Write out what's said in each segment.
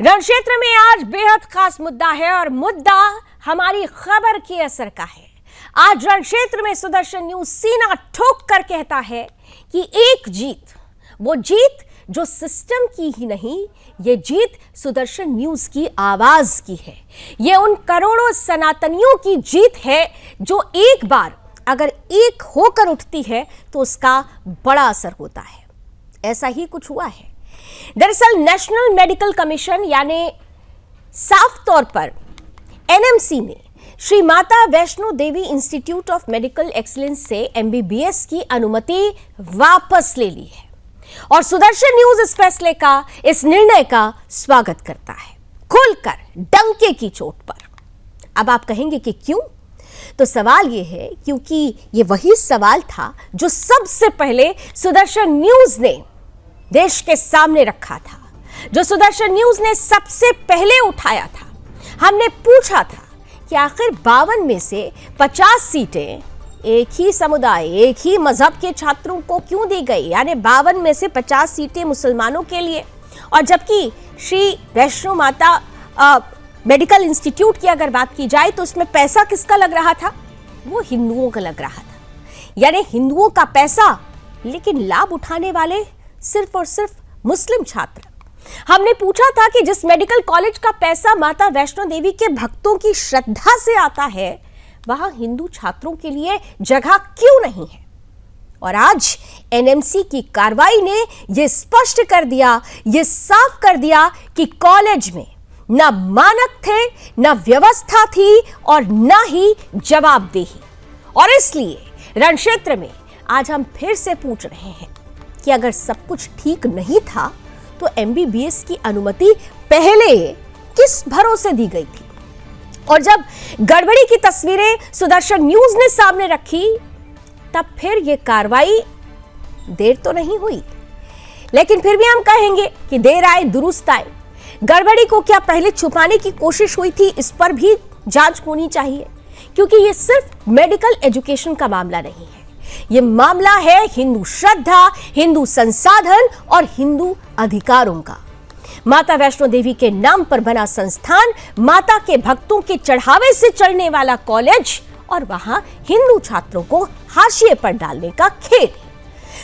रणक्षेत्र में आज बेहद खास मुद्दा है और मुद्दा हमारी खबर के असर का है। आज रणक्षेत्र में सुदर्शन न्यूज सीना ठोक कर कहता है कि एक जीत, वो जीत जो सिस्टम की ही नहीं, ये जीत सुदर्शन न्यूज की आवाज की है। ये उन करोड़ों सनातनियों की जीत है जो एक बार अगर एक होकर उठती है तो उसका बड़ा असर होता है। ऐसा ही कुछ हुआ है। दरअसल नेशनल मेडिकल कमीशन यानी साफ तौर पर एनएमसी ने Shri Mata Vaishno Devi institute of medical excellence से एमबीबीएस की अनुमति वापस ले ली है और सुदर्शन न्यूज इस फैसले का, इस निर्णय का स्वागत करता है, खुलकर डंके की चोट पर। अब आप कहेंगे कि क्यों? तो सवाल यह है क्योंकि ये वही सवाल था जो सबसे पहले सुदर्शन न्यूज ने देश के सामने रखा था, जो सुदर्शन न्यूज ने सबसे पहले उठाया था। हमने पूछा था कि आखिर 52 में से 50 सीटें एक ही समुदाय, एक ही मजहब के छात्रों को क्यों दी गई, यानी 52 में से 50 सीटें मुसलमानों के लिए, और जबकि श्री वैष्णो माता मेडिकल इंस्टीट्यूट की अगर बात की जाए तो उसमें पैसा किसका लग रहा था? वो हिंदुओं का लग रहा था, यानी हिंदुओं का पैसा, लेकिन लाभ उठाने वाले सिर्फ और सिर्फ मुस्लिम छात्र। हमने पूछा था कि जिस मेडिकल कॉलेज का पैसा माता वैष्णो देवी के भक्तों की श्रद्धा से आता है, वहां हिंदू छात्रों के लिए जगह क्यों नहीं है? और आज एनएमसी की कार्रवाई ने यह स्पष्ट कर दिया, यह साफ कर दिया कि कॉलेज में न मानक थे, न व्यवस्था थी और न ही जवाबदेही। और इसलिए रणक्षेत्र में आज हम फिर से पूछ रहे हैं कि अगर सब कुछ ठीक नहीं था तो एमबीबीएस की अनुमति पहले किस भरोसे दी गई थी? और जब गड़बड़ी की तस्वीरें सुदर्शन न्यूज ने सामने रखी तब फिर यह कार्रवाई देर तो नहीं हुई, लेकिन फिर भी हम कहेंगे कि देर आए दुरुस्त आए। गड़बड़ी को क्या पहले छुपाने की कोशिश हुई थी, इस पर भी जांच होनी चाहिए, क्योंकि यह सिर्फ मेडिकल एजुकेशन का मामला नहीं है। यह मामला है हिंदू श्रद्धा, हिंदू संसाधन और हिंदू अधिकारों का। माता वैष्णो देवी के नाम पर बना संस्थान, माता के भक्तों के चढ़ावे से चढ़ने वाला कॉलेज और वहां हिंदू छात्रों को हाशिए पर डालने का खेल।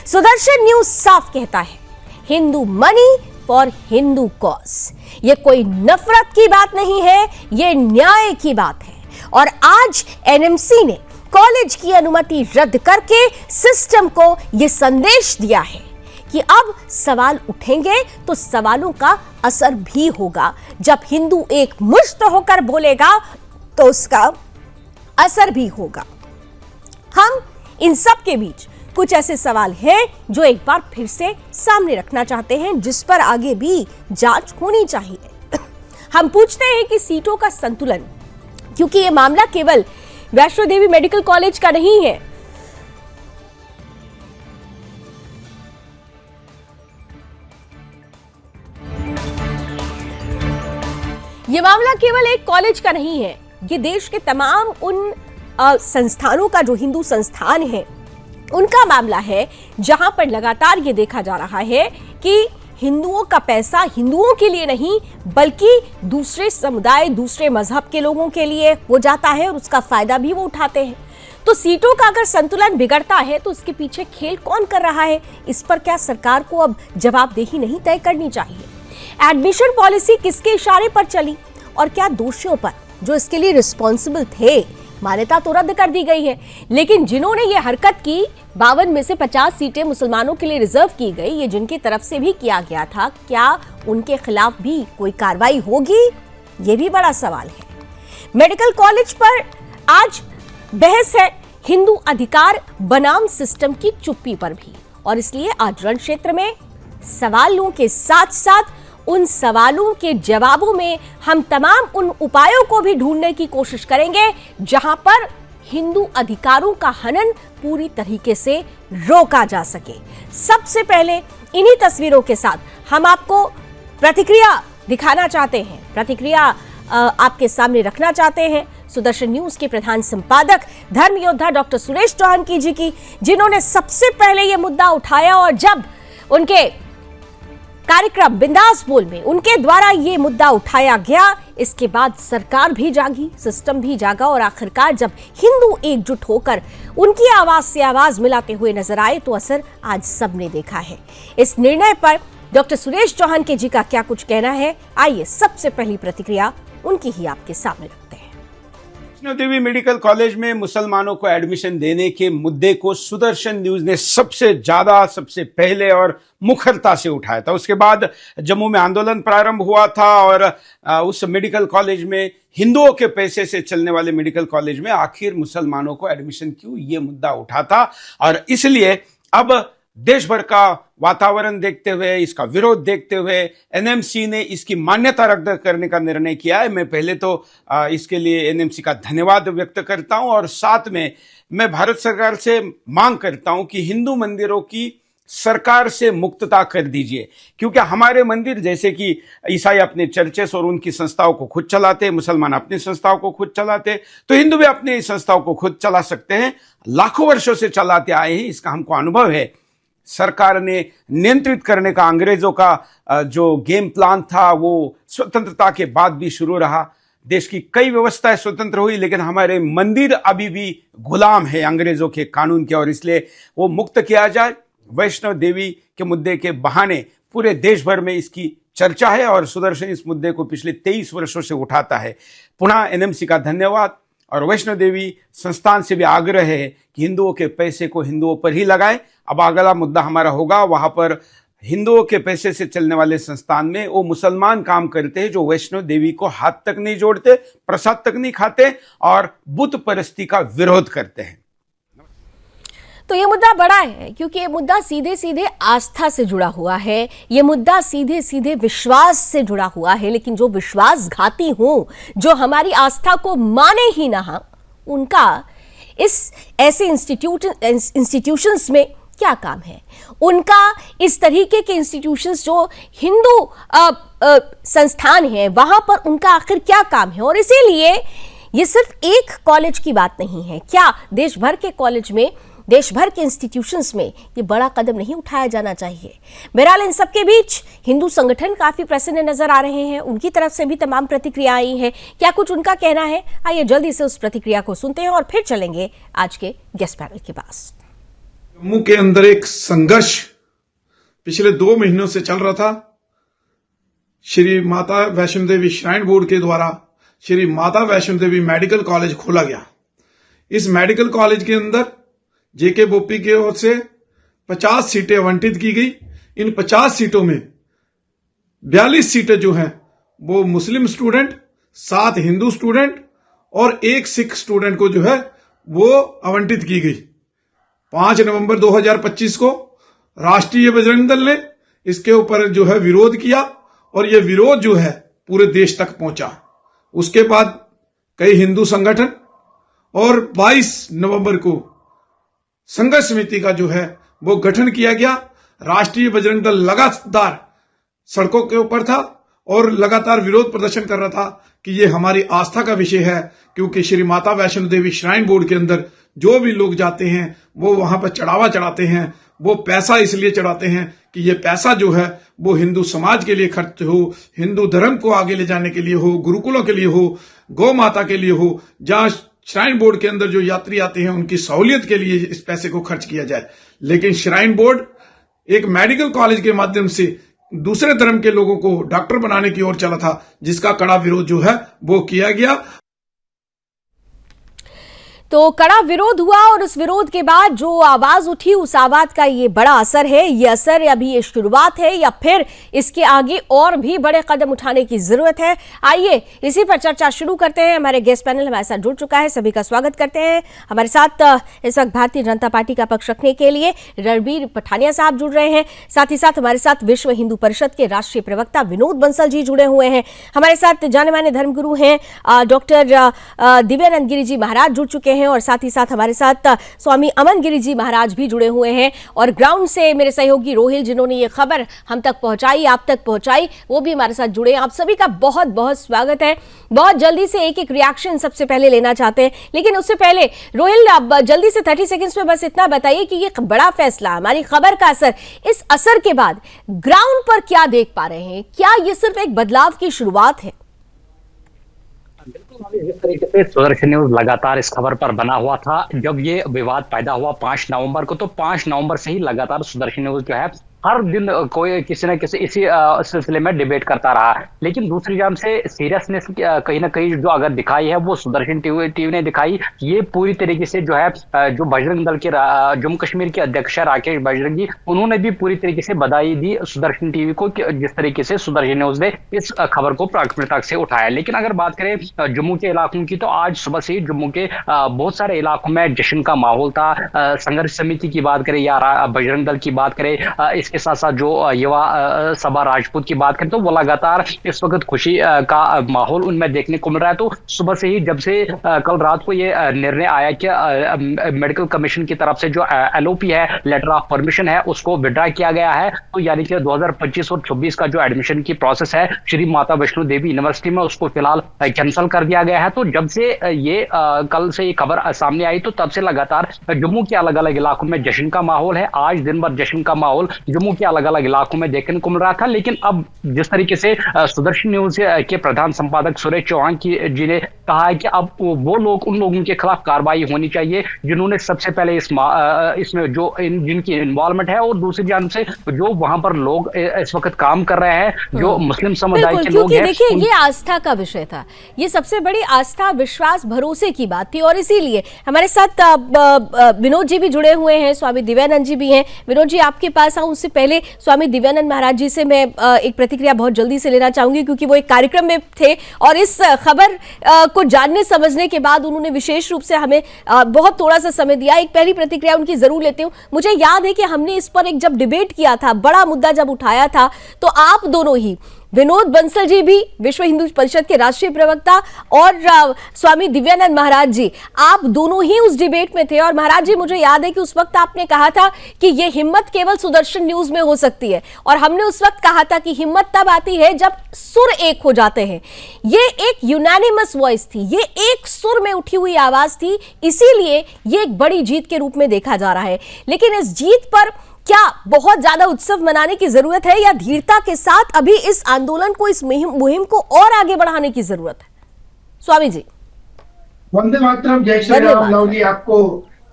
सुदर्शन न्यूज साफ कहता है, Hindu money for Hindu cause. यह कोई नफरत की बात नहीं है, यह न्याय की बात है। और आज एनएमसी ने कॉलेज की अनुमति रद्द करके सिस्टम को यह संदेश दिया है कि अब सवाल उठेंगे तो सवालों का असर भी होगा। जब हिंदू एक मुश्त होकर बोलेगा तो उसका असर भी होगा। हम इन सब के बीच कुछ ऐसे सवाल हैं जो एक बार फिर से सामने रखना चाहते हैं, जिस पर आगे भी जांच होनी चाहिए। हम पूछते हैं कि सीटों का संतुलन, क्योंकि यह मामला केवल वैष्णो देवी मेडिकल कॉलेज का नहीं है। यह मामला केवल एक कॉलेज का नहीं है, ये देश के तमाम उन संस्थानों का, जो हिंदू संस्थान हैं, उनका मामला है, जहां पर लगातार ये देखा जा रहा है कि हिंदुओं का पैसा हिंदुओं के लिए नहीं बल्कि दूसरे समुदाय, दूसरे मजहब के लोगों के लिए हो जाता है और उसका फायदा भी वो उठाते हैं। तो सीटों का अगर संतुलन बिगड़ता है तो इसके पीछे खेल कौन कर रहा है? इस पर क्या सरकार को अब जवाबदेही नहीं तय करनी चाहिए? एडमिशन पॉलिसी किसके इशारे पर चली और क्या दोषियों पर, जो इसके लिए रिस्पॉन्सिबल थे, मान्यता तो रद्द कर दी गई है, लेकिन जिन्होंने ये हरकत की, 52 में से 50 सीटें मुसलमानों के लिए रिजर्व की गई, ये जिनकी तरफ से भी किया गया था, क्या उनके खिलाफ भी कोई कार्रवाई होगी? ये भी बड़ा सवाल है। मेडिकल कॉलेज पर आज बहस है हिंदू अधिकार बनाम सिस्टम की चुप्पी पर भी, और इसलिए आज रणक्षेत्र में सवालों के साथ साथ उन सवालों के जवाबों में हम तमाम उन उपायों को भी ढूंढने की कोशिश करेंगे जहां पर हिंदू अधिकारों का हनन पूरी तरीके से रोका जा सके। सबसे पहले इन्हीं तस्वीरों के साथ हम आपको प्रतिक्रिया दिखाना चाहते हैं, प्रतिक्रिया आपके सामने रखना चाहते हैं सुदर्शन न्यूज के प्रधान संपादक धर्म योद्धा डॉक्टर सुरेश चौहान जी की, जिन्होंने सबसे पहले यह मुद्दा उठाया और जब उनके कार्यक्रम बिंदास बोल में उनके द्वारा ये मुद्दा उठाया गया। इसके बाद सरकार भी जागी, सिस्टम भी जागा और आखिरकार जब हिंदू एकजुट होकर उनकी आवाज से आवाज मिलाते हुए नजर आए तो असर आज सबने देखा है। इस निर्णय पर डॉक्टर सुरेश चौहान के जी का क्या कुछ कहना है, आइए सबसे पहली प्रतिक्रिया उनकी ही आपके सामने रखते हैं। वैष्णो देवी मेडिकल कॉलेज में मुसलमानों को एडमिशन देने के मुद्दे को सुदर्शन न्यूज ने सबसे ज्यादा, सबसे पहले और मुखरता से उठाया था। उसके बाद जम्मू में आंदोलन प्रारंभ हुआ था और उस मेडिकल कॉलेज में, हिंदुओं के पैसे से चलने वाले मेडिकल कॉलेज में आखिर मुसलमानों को एडमिशन क्यों, ये मुद्दा उठा था। और इसलिए अब देश भर का वातावरण देखते हुए, इसका विरोध देखते हुए एनएमसी ने इसकी मान्यता रद्द करने का निर्णय किया है। मैं पहले तो इसके लिए एनएमसी का धन्यवाद व्यक्त करता हूं और साथ में मैं भारत सरकार से मांग करता हूं कि हिंदू मंदिरों की सरकार से मुक्तता कर दीजिए, क्योंकि हमारे मंदिर, जैसे कि ईसाई अपने चर्चेस और उनकी संस्थाओं को खुद चलाते, मुसलमान अपनी संस्थाओं को खुद चलाते, तो हिंदू भी अपनी संस्थाओं को खुद चला सकते हैं। लाखों वर्षों से चलाते आए हैं, इसका हमको अनुभव है। सरकार ने नियंत्रित करने का अंग्रेजों का जो गेम प्लान था वो स्वतंत्रता के बाद भी शुरू रहा। देश की कई व्यवस्थाएं स्वतंत्र हुई, लेकिन हमारे मंदिर अभी भी गुलाम है अंग्रेजों के कानून के, और इसलिए वो मुक्त किया जाए। वैष्णव देवी के मुद्दे के बहाने पूरे देश भर में इसकी चर्चा है और सुदर्शन इस मुद्दे को पिछले 23 वर्षों से उठाता है। पुनः एनएमसी का धन्यवाद और वैष्णो देवी संस्थान से भी आग्रह है कि हिंदुओं के पैसे को हिंदुओं पर ही लगाएं। अब अगला मुद्दा हमारा होगा, वहां पर हिंदुओं के पैसे से चलने वाले संस्थान में वो मुसलमान काम करते हैं जो वैष्णो देवी को हाथ तक नहीं जोड़ते, प्रसाद तक नहीं खाते और बुत परस्ती का विरोध करते हैं। तो ये मुद्दा बड़ा है क्योंकि ये मुद्दा सीधे सीधे आस्था से जुड़ा हुआ है, ये मुद्दा सीधे सीधे विश्वास से जुड़ा हुआ है। लेकिन जो विश्वासघाती हो, जो हमारी आस्था को माने ही ना, उनका इस ऐसे इंस्टीट्यूशंस में क्या काम है? उनका इस तरीके के इंस्टीट्यूशंस जो हिंदू संस्थान हैं वहां पर उनका आखिर क्या काम है? और इसीलिए ये सिर्फ एक कॉलेज की बात नहीं है, क्या देश भर के कॉलेज में, देश भर के इंस्टीट्यूशंस में ये बड़ा कदम नहीं उठाया जाना चाहिए? बहरहाल इन सबके बीच हिंदू संगठन काफी प्रसन्न नजर आ रहे हैं, उनकी तरफ से भी तमाम प्रतिक्रिया आई है। क्या कुछ उनका कहना है, आइए जल्दी से उस प्रतिक्रिया को सुनते हैं और फिर चलेंगे आज के गेस्ट पैनल के पास। जम्मू के अंदर एक संघर्ष पिछले 2 महीनों से चल रहा था। श्री माता वैष्णो देवी श्राइन बोर्ड के द्वारा श्री माता वैष्णो देवी मेडिकल कॉलेज खोला गया। इस मेडिकल कॉलेज के अंदर जेके बोपी की ओर से 50 सीटें आवंटित की गई। इन 50 सीटों में 42 सीटें जो हैं वो मुस्लिम स्टूडेंट, 7 हिंदू स्टूडेंट और 1 सिख स्टूडेंट को जो है वो आवंटित की गई। 5 नवंबर 2025 को राष्ट्रीय बजरंग दल ने इसके ऊपर जो है विरोध किया और ये विरोध जो है पूरे देश तक पहुंचा। उसके बाद कई हिंदू संगठन और 22 नवंबर को संघर्ष समिति का जो है वो गठन किया गया। राष्ट्रीय बजरंग दल लगातार सड़कों के ऊपर था और लगातार विरोध प्रदर्शन कर रहा था कि ये हमारी आस्था का विषय है, क्योंकि श्री माता वैष्णो देवी श्राइन बोर्ड के अंदर जो भी लोग जाते हैं वो वहां पर चढ़ावा चढ़ाते हैं। वो पैसा इसलिए चढ़ाते हैं कि ये पैसा जो है वो हिंदू समाज के लिए खर्च हो, हिंदू धर्म को आगे ले जाने के लिए हो, गुरुकुलों के लिए हो, गौ माता के लिए हो, जहां श्राइन बोर्ड के अंदर जो यात्री आते हैं उनकी सहूलियत के लिए इस पैसे को खर्च किया जाए। लेकिन श्राइन बोर्ड एक मेडिकल कॉलेज के माध्यम से दूसरे धर्म के लोगों को डॉक्टर बनाने की ओर चला था, जिसका कड़ा विरोध जो है वो किया गया। तो कड़ा विरोध हुआ और उस विरोध के बाद जो आवाज उठी, उस आवाज का ये बड़ा असर है। ये असर अभी ये शुरुआत है या फिर इसके आगे और भी बड़े कदम उठाने की जरूरत है? आइए इसी पर चर्चा शुरू करते हैं। हमारे गेस्ट पैनल हमारे साथ जुड़ चुका है, सभी का स्वागत करते हैं। हमारे साथ इस वक्त भारतीय जनता पार्टी का पक्ष रखने के लिए रणबीर पठानिया साहब जुड़ रहे हैं। साथ ही साथ हमारे साथ विश्व हिंदू परिषद के राष्ट्रीय प्रवक्ता विनोद बंसल जी जुड़े हुए हैं। हमारे साथ जाने माने धर्मगुरु हैं डॉक्टर दिव्यानंद गिरी जी महाराज जुड़ चुके हैं। हैं और साथ ही साथ हमारे साथ स्वामी अमन गिरी जी महाराज भी जुड़े हुए हैं और ग्राउंड से मेरे सहयोगी रोहिल जिन्होंने ये खबर हम तक पहुंचाई, आप तक पहुंचाई, वो भी हमारे साथ जुड़े हैं। आप सभी का बहुत बहुत स्वागत है। बहुत जल्दी से एक एक रिएक्शन सबसे पहले लेना चाहते हैं, लेकिन उससे पहले रोहिल आप जल्दी से 30 सेकंड्स में बस इतना बताइए कि ये बड़ा फैसला, हमारी खबर का असर, इस असर के बाद ग्राउंड पर क्या देख पा रहे हैं? क्या ये सिर्फ एक बदलाव की शुरुआत है? बिल्कुल, जिस तरीके से सुदर्शन न्यूज लगातार इस खबर पर बना हुआ था, जब ये विवाद पैदा हुआ 5 नवंबर को, तो 5 नवंबर से ही लगातार सुदर्शन न्यूज जो है हर दिन कोई किसी न किसी इसी सिलसिले में डिबेट करता रहा। लेकिन दूसरी जानब से सीरियसनेस कहीं ना कहीं जो अगर दिखाई है वो सुदर्शन टीवी ने दिखाई। ये पूरी तरीके से जो है जो बजरंग दल के जम्मू कश्मीर के अध्यक्ष राकेश बजरंगी, उन्होंने भी पूरी तरीके से बधाई दी सुदर्शन टीवी को जिस तरीके से सुदर्शन न्यूज ने इस खबर को प्राथमिकता से उठाया। लेकिन अगर बात करें जम्मू के इलाकों की, तो आज सुबह से ही जम्मू के बहुत सारे इलाकों में जश्न का माहौल था। संघर्ष समिति की बात करें या बजरंग दल की बात करें, इसके साथ साथ जो युवा सभा राजपूत की बात करें, तो वो लगातार इस वक्त खुशी का माहौल उनमें देखने को मिल रहा है। तो सुबह से ही जब से कल रात को ये निर्णय आया कि मेडिकल कमीशन की तरफ से जो एलओपी है, लेटर ऑफ परमिशन है, उसको विड्रा किया गया है, तो यानी कि 2025 और 26 का जो एडमिशन की प्रोसेस है श्री माता वैष्णो देवी यूनिवर्सिटी में, उसको फिलहाल कैंसिल कर दिया गया है। तो जब से ये कल से ये खबर सामने आई, तो तब से लगातार जम्मू के अलग अलग इलाकों में जश्न का माहौल है। आज दिन भर जश्न का माहौल जम्मू के अलग अलग इलाकों में देखने को मिल रहा था। लेकिन अब जिस तरीके से सुदर्शन न्यूज के प्रधान संपादक सुरेश चौहान जी ने कहा है कि अब वो लोग, उन लोगों के खिलाफ कार्रवाई होनी चाहिए जिन्होंने सबसे पहले इसमें जो जिनकी इन्वॉल्वमेंट है, और दूसरी जानब से जो वहां पर लोग इस वक्त काम कर रहे हैं, जो मुस्लिम समुदाय के लोग हैं। देखिए, ये आस्था का विषय था, ये सबसे बड़ी आस्था, विश्वास, भरोसे की बात थी। और इसीलिए हमारे साथ विनोद जी भी जुड़े हुए हैं, स्वामी दिव्यानंद जी भी हैं। विनोद जी, आपके पास आऊं उससे पहले स्वामी दिव्यानंद महाराज जी से मैं एक प्रतिक्रिया बहुत जल्दी से लेना चाहूंगी, क्योंकि वो एक कार्यक्रम में थे और इस खबर को जानने समझने के बाद उन्होंने विशेष रूप से हमें बहुत थोड़ा सा समय दिया। एक पहली प्रतिक्रिया उनकी जरूर लेते हूं। मुझे याद है कि हमने इस पर एक जब डिबेट किया था, बड़ा मुद्दा जब उठाया था, तो आप दोनों ही, विनोद बंसल जी भी विश्व हिंदू परिषद के राष्ट्रीय प्रवक्ता और स्वामी दिव्यानंद महाराज जी, आप दोनों ही उस डिबेट में थे। और महाराज जी, मुझे याद है कि उस वक्त आपने कहा था कि यह हिम्मत केवल सुदर्शन न्यूज में हो सकती है, और हमने उस वक्त कहा था कि हिम्मत तब आती है जब सुर एक हो जाते हैं। ये एक यूनानिमस वॉइस थी, ये एक सुर में उठी हुई आवाज थी, इसीलिए ये एक बड़ी जीत के रूप में देखा जा रहा है। लेकिन इस जीत पर क्या बहुत ज्यादा उत्सव मनाने की जरूरत है, या धीरता के साथ अभी इस आंदोलन को, इस मुहिम को और आगे बढ़ाने की जरूरत है? स्वामी जी। वंदे मातरम, जय श्री राम। लावली आपको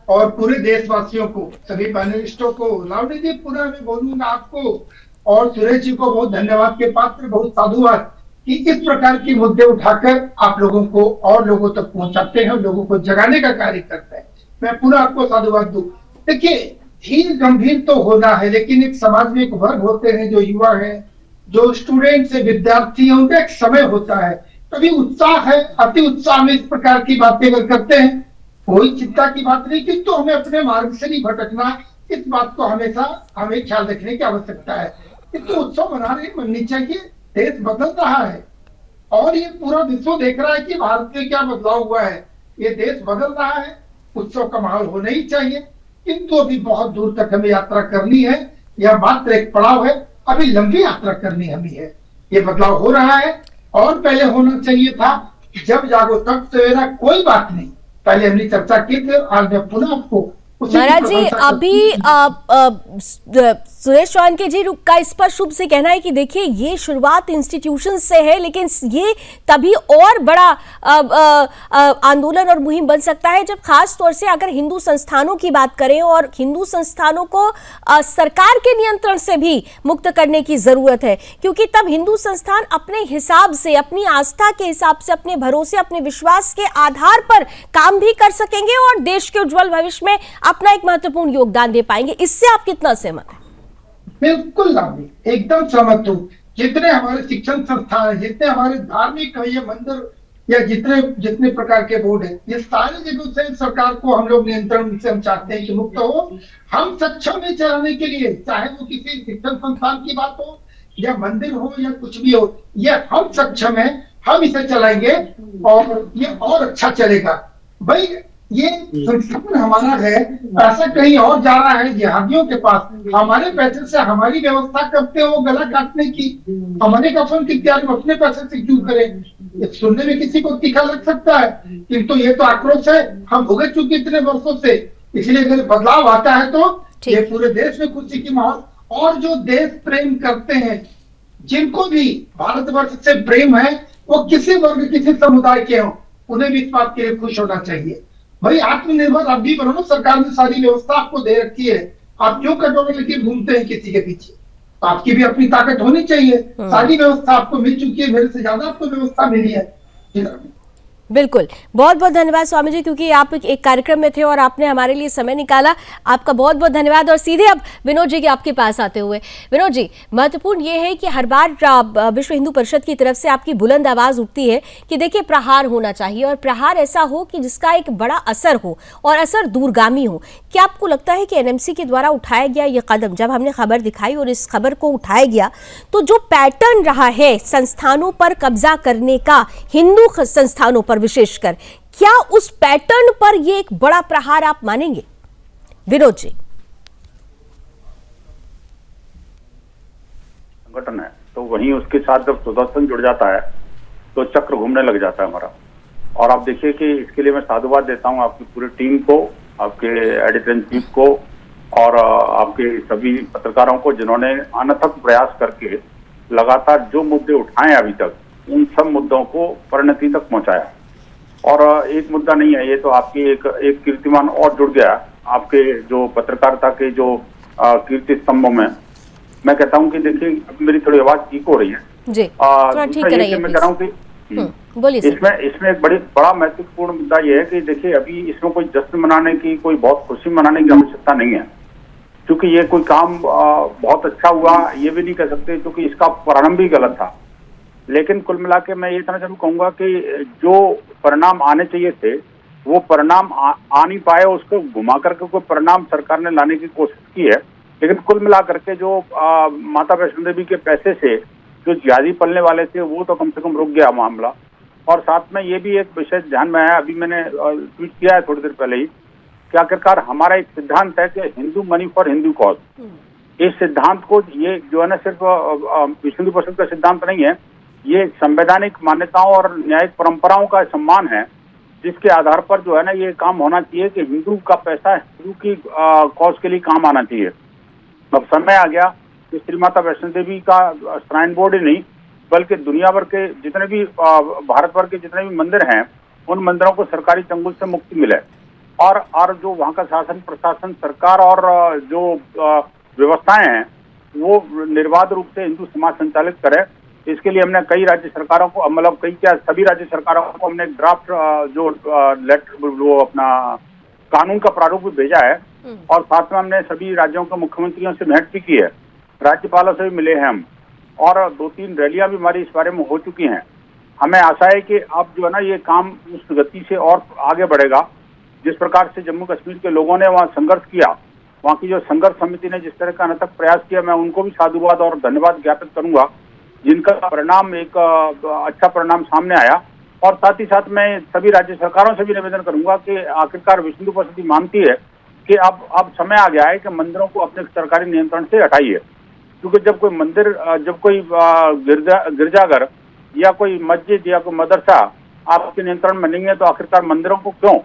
और पूरे देशवासियों को, सभी पैनलिस्टों को, लावली जी पूरा मैं बोलूंगा आपको और सुरेश जी को बहुत धन्यवाद के पात्र, बहुत साधुवाद कि इस प्रकार की मुद्दे उठाकर आप लोगों को और लोगों तक पहुंचाते हैं, लोगों को जगाने का कार्य करते हैं। मैं पूरा आपको साधुवाद दूं। देखिए, धीर गंभीर तो होना है, लेकिन एक समाज में एक वर्ग होते हैं जो युवा है, जो स्टूडेंट्स है, विद्यार्थी है, उनका एक समय होता है। कभी उत्साह है, अति उत्साह में इस प्रकार की बातें अगर करते हैं, कोई चिंता की बात नहीं, किंतु हमें अपने मार्ग से नहीं भटकना, इस बात को हमेशा हमें ख्याल रखने की आवश्यकता है। किंतु उत्सव मननी चाहिए। देश बदल रहा है और ये पूरा विश्व देख रहा है कि भारत में क्या बदलाव हुआ है। ये देश बदल रहा है, उत्सव का माहौल होना ही चाहिए। किंतु अभी बहुत दूर तक हमें यात्रा करनी है, यह मात्र एक पड़ाव है, अभी लंबी यात्रा करनी हमें है। ये बदलाव हो रहा है और पहले होना चाहिए था। जब जागो तब सवेरा, कोई बात नहीं, पहले हमने चर्चा की थी, आज मैं पुनः आपको महाराज जी, अभी सुरेश चौहान के जी का इस पर शुभ से कहना है कि देखिए, ये शुरुआत इंस्टीट्यूशन से है, लेकिन ये तभी और बड़ा आंदोलन और मुहिम बन सकता है जब खास तौर से अगर हिंदू संस्थानों की बात करें, और हिंदू संस्थानों को सरकार के नियंत्रण से भी मुक्त करने की जरूरत है, क्योंकि तब हिंदू संस्थान अपने हिसाब से, अपनी आस्था के हिसाब से, अपने भरोसे, अपने विश्वास के आधार पर काम भी कर सकेंगे और देश के उज्जवल भविष्य में अपना एक महत्वपूर्ण योगदान दे पाएंगे। इससे आप कितना सहमत हैं? बिल्कुल एकदम सहमत हूँ। जितने हमारे शिक्षण संस्थान है, जितने हमारे धार्मिक ये मंदिर या जितने प्रकार के बोर्ड है, ये सारे जगह से सरकार को हम लोग नियंत्रण से हम चाहते हैं कि मुक्त हो। हम सक्षम है चलाने के लिए, चाहे वो किसी शिक्षण संस्थान की बात हो या मंदिर हो या कुछ भी हो, ये हम सक्षम है, हम इसे चलाएंगे और ये और अच्छा चलेगा। भाई ये संस्थान हमारा है, पैसा कहीं और जा रहा है जिहादियों के पास। हमारे पैसे से हमारी व्यवस्था करते हो गला काटने की, हमारे कफन की तैयारी अपने पैसे से क्यों करें? ये सुनने में किसी को तीखा लग सकता है, किंतु ये तो आक्रोश है, हम भुगत चुके इतने वर्षों से। इसलिए अगर बदलाव आता है तो ये पूरे देश में खुशी की माहौल, और जो देश प्रेम करते हैं, जिनको भी भारतवर्ष से प्रेम है, वो किसी वर्ग किसी समुदाय के हों, उन्हें भी इस बात के लिए खुश होना चाहिए। भाई आत्मनिर्भर आप भी बनो ना, सरकार ने सारी व्यवस्था आपको दे रखी है, आप क्यों कटोरे लेके घूमते हैं किसी के पीछे? तो आपकी भी अपनी ताकत होनी चाहिए। सारी व्यवस्था आपको मिल चुकी है, मेरे से ज्यादा आपको व्यवस्था मिली है। बिल्कुल, बहुत बहुत धन्यवाद स्वामी जी, क्योंकि आप एक कार्यक्रम में थे और आपने हमारे लिए समय निकाला, आपका बहुत बहुत धन्यवाद। और सीधे अब विनोद जी के आपके पास आते हुए, विनोद जी, महत्वपूर्ण ये है कि हर बार विश्व हिंदू परिषद की तरफ से आपकी बुलंद आवाज उठती है कि देखिए प्रहार होना चाहिए, और प्रहार ऐसा हो कि जिसका एक बड़ा असर हो और असर दूरगामी हो। क्या आपको लगता है कि एनएमसी के द्वारा उठाया गया ये कदम, जब हमने खबर दिखाई और इस खबर को उठाया गया, तो जो पैटर्न रहा है संस्थानों पर कब्जा करने का, हिंदू संस्थानों पर विशेषकर, क्या उस पैटर्न पर यह एक बड़ा प्रहार आप मानेंगे विनोद जी? संगठन है तो वहीं उसके साथ जब सुदर्शन जुड़ जाता है तो चक्र घूमने लग जाता है हमारा। और आप देखिए कि इसके लिए मैं साधुवाद देता हूं आपकी पूरी टीम को, आपके एडिटर इन चीफ को, और आपके सभी पत्रकारों को, जिन्होंने अनथक प्रयास करके लगातार जो मुद्दे उठाए अभी तक, उन सब मुद्दों को परिणति तक पहुंचाया। और एक मुद्दा नहीं है ये, तो आपकी एक कीर्तिमान और जुड़ गया आपके जो पत्रकारिता के जो कीर्ति स्तंभों में। मैं कहता हूं कि देखिए, मेरी थोड़ी आवाज ठीक हो रही है जी, थोड़ा ठीक कराइए मैं कह रहा हूं कि बोलिए। इसमें एक बड़ा महत्वपूर्ण मुद्दा यह है कि देखिए, अभी इसमें कोई जश्न मनाने की, कोई बहुत खुशी मनाने की आवश्यकता नहीं है, क्योंकि ये कोई काम बहुत अच्छा हुआ ये भी नहीं कह सकते, क्योंकि इसका प्रारंभ भी गलत था। लेकिन कुल मिला के मैं ये जरूर कहूंगा कि जो परिणाम आने चाहिए थे वो परिणाम आ नहीं पाए, उसको घुमा करके कोई परिणाम सरकार ने लाने की कोशिश की है। लेकिन कुल मिला करके जो माता वैष्णो देवी के पैसे से जो जिहादी पलने वाले थे, वो तो कम से कम रुक गया मामला। और साथ में ये भी एक विषय ध्यान में आया, अभी मैंने ट्वीट किया है थोड़ी देर पहले ही, कि आखिरकार हमारा एक सिद्धांत है कि Hindu money for Hindu cause. इस सिद्धांत को, ये जो है ना, सिर्फ विश्व हिंदू परिषद का सिद्धांत नहीं है, ये संवैधानिक मान्यताओं और न्यायिक परंपराओं का सम्मान है, जिसके आधार पर जो है ना ये काम होना चाहिए कि हिंदू का पैसा हिंदू की कॉज के लिए काम आना चाहिए। अब समय आ गया कि श्री माता वैष्णो देवी का श्राइन बोर्ड ही नहीं, बल्कि दुनिया भर के जितने भी भारत भर के जितने भी मंदिर हैं, उन मंदिरों को सरकारी चंगुल से मुक्ति मिले, और जो वहाँ का शासन प्रशासन, सरकार और जो व्यवस्थाएं हैं वो निर्बाध रूप से हिंदू समाज संचालित करे। इसके लिए हमने कई राज्य सरकारों को, मतलब सभी राज्य सरकारों को हमने ड्राफ्ट जो लेटर, वो अपना कानून का प्रारूप भी भेजा है, और साथ में हमने सभी राज्यों के मुख्यमंत्रियों से भेंट भी की है, राज्यपालों से भी मिले हैं हम, और 2-3 रैलियां भी हमारी इस बारे में हो चुकी हैं। हमें आशा है कि अब जो है ना ये काम उस गति से और आगे बढ़ेगा, जिस प्रकार से जम्मू कश्मीर के लोगों ने वहाँ संघर्ष किया, वहाँ की जो संघर्ष समिति ने जिस तरह का अनथक प्रयास किया, मैं उनको भी साधुवाद और धन्यवाद ज्ञापित करूंगा, जिनका परिणाम एक अच्छा परिणाम सामने आया। और साथ ही साथ मैं सभी राज्य सरकारों से भी निवेदन करूंगा कि आखिरकार विश्व हिंदू परिषद मानती है कि अब समय आ गया है कि मंदिरों को अपने सरकारी नियंत्रण से हटाइए, क्योंकि जब कोई मंदिर, जब कोई गिरजाघर या कोई मस्जिद या कोई मदरसा आपके नियंत्रण में नहीं है, तो आखिरकार मंदिरों को क्यों?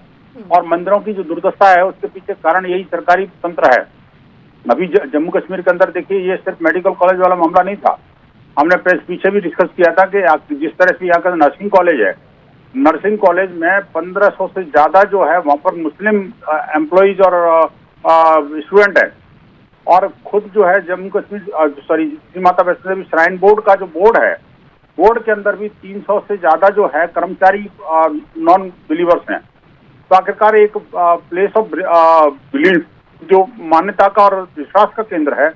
और मंदिरों की जो दुर्दशा है उसके पीछे कारण यही सरकारी तंत्र है। अभी जम्मू कश्मीर के अंदर देखिए, ये सिर्फ मेडिकल कॉलेज वाला मामला नहीं था, हमने पीछे भी डिस्कस किया था कि जिस तरह से यहाँ का नर्सिंग कॉलेज है, नर्सिंग कॉलेज में 1500 से ज्यादा जो है वहाँ पर मुस्लिम एम्प्लॉइज और स्टूडेंट है, और खुद जो है जम्मू कश्मीर श्री माता वैष्णो देवी श्राइन बोर्ड का जो बोर्ड है, बोर्ड के अंदर भी 300 से ज्यादा जो है कर्मचारी नॉन बिलीवर्स हैं। तो आखिरकार एक प्लेस ऑफ बिलीफ, जो मान्यता का और विश्वास का केंद्र है,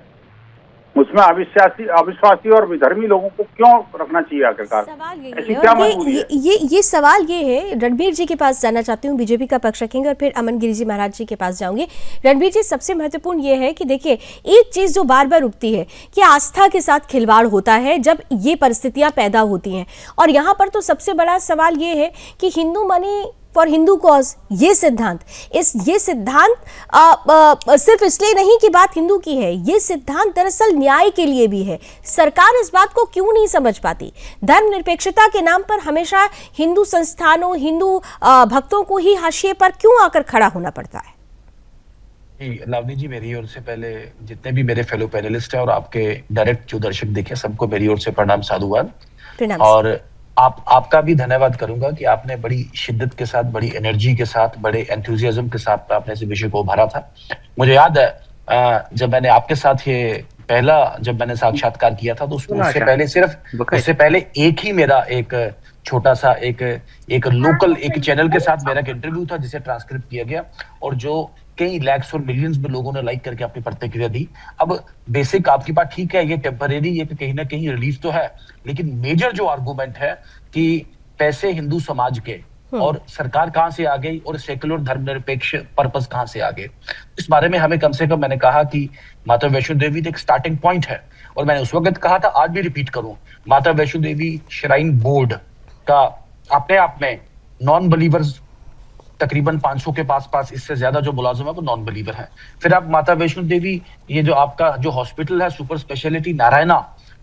उसमें अविश्वासी और विधर्मी लोगों को क्यों रखना चाहिए? आखिरकार सवाल ऐसी क्या मजबूरी है? ये सवाल ये है, रणबीर जी के पास जाना चाहती हूँ, बीजेपी का पक्ष रखेंगे और फिर अमन गिरी जी महाराज जी के पास जाऊंगी। रणबीर जी, सबसे महत्वपूर्ण ये है कि देखिए, एक चीज जो बार बार उठती है कि आस्था के साथ खिलवाड़ होता है जब ये परिस्थितियां पैदा होती हैं, और यहाँ पर तो सबसे बड़ा सवाल ये है कि Hindu money for Hindu cause, ये सिद्धांत सिर्फ इसलिए नहीं कि बात हिंदू की है, ये सिद्धांत दरअसल न्याय के लिए भी है। सरकार इस बात को क्यों नहीं समझ पाती? धर्मनिरपेक्षता के नाम पर हमेशा हिंदू संस्थानों, हिंदू भक्तों को ही हाशिए पर क्यों आकर खड़ा होना पड़ता है? लावनी जी, मेरी ओर से पहले जितने भी मेरे फेलो पैनलिस्ट हैं और आपके डायरेक्ट जो दर्शक देखे, सबको मेरी ओर से प्रणाम, साधुवाद। और आपका भी धन्यवाद करूंगा कि आपने बड़ी शिद्दत के साथ, बड़ी एनर्जी के साथ, बड़े एंथुजियाज्म के साथ आपने इस विषय को उभारा था। मुझे याद है जब मैंने आपके साथ ये जब मैंने साक्षात्कार किया था, तो उससे पहले एक ही मेरा एक छोटा सा एक लोकल एक चैनल के साथ मेरा एक इंटरव्यू था, जिसे ट्रांसक्रिप्ट किया गया और जो कई लैक्स और मिलियंस में लोगों ने लाइक करके अपनी प्रतिक्रिया दी। अब बेसिक आपकी बात ठीक है, ये टेम्परेरी, ये कहीं ना कहीं रिलीफ तो है, लेकिन मेजर जो आर्गुमेंट है कि पैसे हिंदू समाज के और सरकार कहां से आ गई और सेकुलर धर्मनिरपेक्ष पर्पस कहां से आ गए, इस बारे में हमें कम से कम, मैंने कहा कि माता वैष्णो देवी एक स्टार्टिंग पॉइंट है। और मैंने उस वक्त कहा था, आज भी रिपीट करूं, माता वैष्णो देवी श्राइन बोर्ड का अपने आप में नॉन बिलीवर्स तकरीबन 500 के पास, इससे ज्यादा जो मुलाजिम है वो नॉन बिलीवर है। फिर आप माता वैष्णो देवी, ये जो आपका जो हॉस्पिटल है सुपर स्पेशलिटी नारायणा,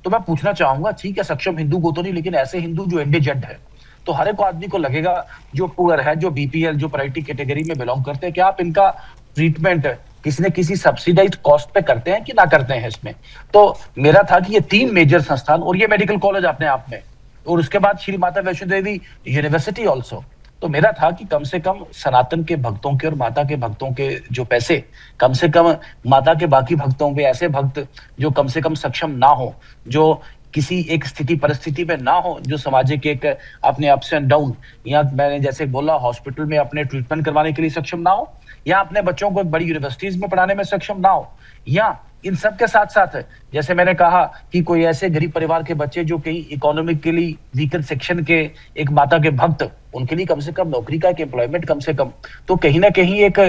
तो मैं पूछना चाहूंगा, ठीक है सक्षम हिंदू को तो नहीं, लेकिन ऐसे हिंदू जो इंडिजेंट है, तो हर एक आदमी को लगेगा, जो पुअर है, जो बीपीएल, जो प्रायोरिटी कैटेगरी में बिलोंग करते हैं, क्या आप इनका ट्रीटमेंट किसी न किसी सब्सिडाइज कॉस्ट पे करते हैं कि ना करते हैं इसमें? तो मेरा था कि ये 3 मेजर संस्थान और ये मेडिकल कॉलेज अपने आप में, और उसके बाद श्री माता वैष्णो देवी यूनिवर्सिटी ऑल्सो, तो मेरा था कि कम से कम सनातन के भक्तों के और माता के भक्तों के जो पैसे, कम से कम माता के बाकी भक्तों पे, ऐसे भक्त जो कम से कम सक्षम ना हो, जो किसी एक स्थिति परिस्थिति में ना हो, जो सामाजिक एक अपने अप्स एंड डाउन, या मैंने जैसे बोला हॉस्पिटल में अपने ट्रीटमेंट करवाने के लिए सक्षम ना हो, या अपने बच्चों को बड़ी यूनिवर्सिटीज में पढ़ाने में सक्षम ना हो, या इन सब के साथ साथ जैसे मैंने कहा कि कोई ऐसे गरीब परिवार के बच्चे जो कहीं इकोनॉमिकली वीकर सेक्शन के एक माता के भक्त, उनके लिए कम से कम नौकरी का, एक एम्प्लॉयमेंट कम से कम, तो कहीं ना कहीं एक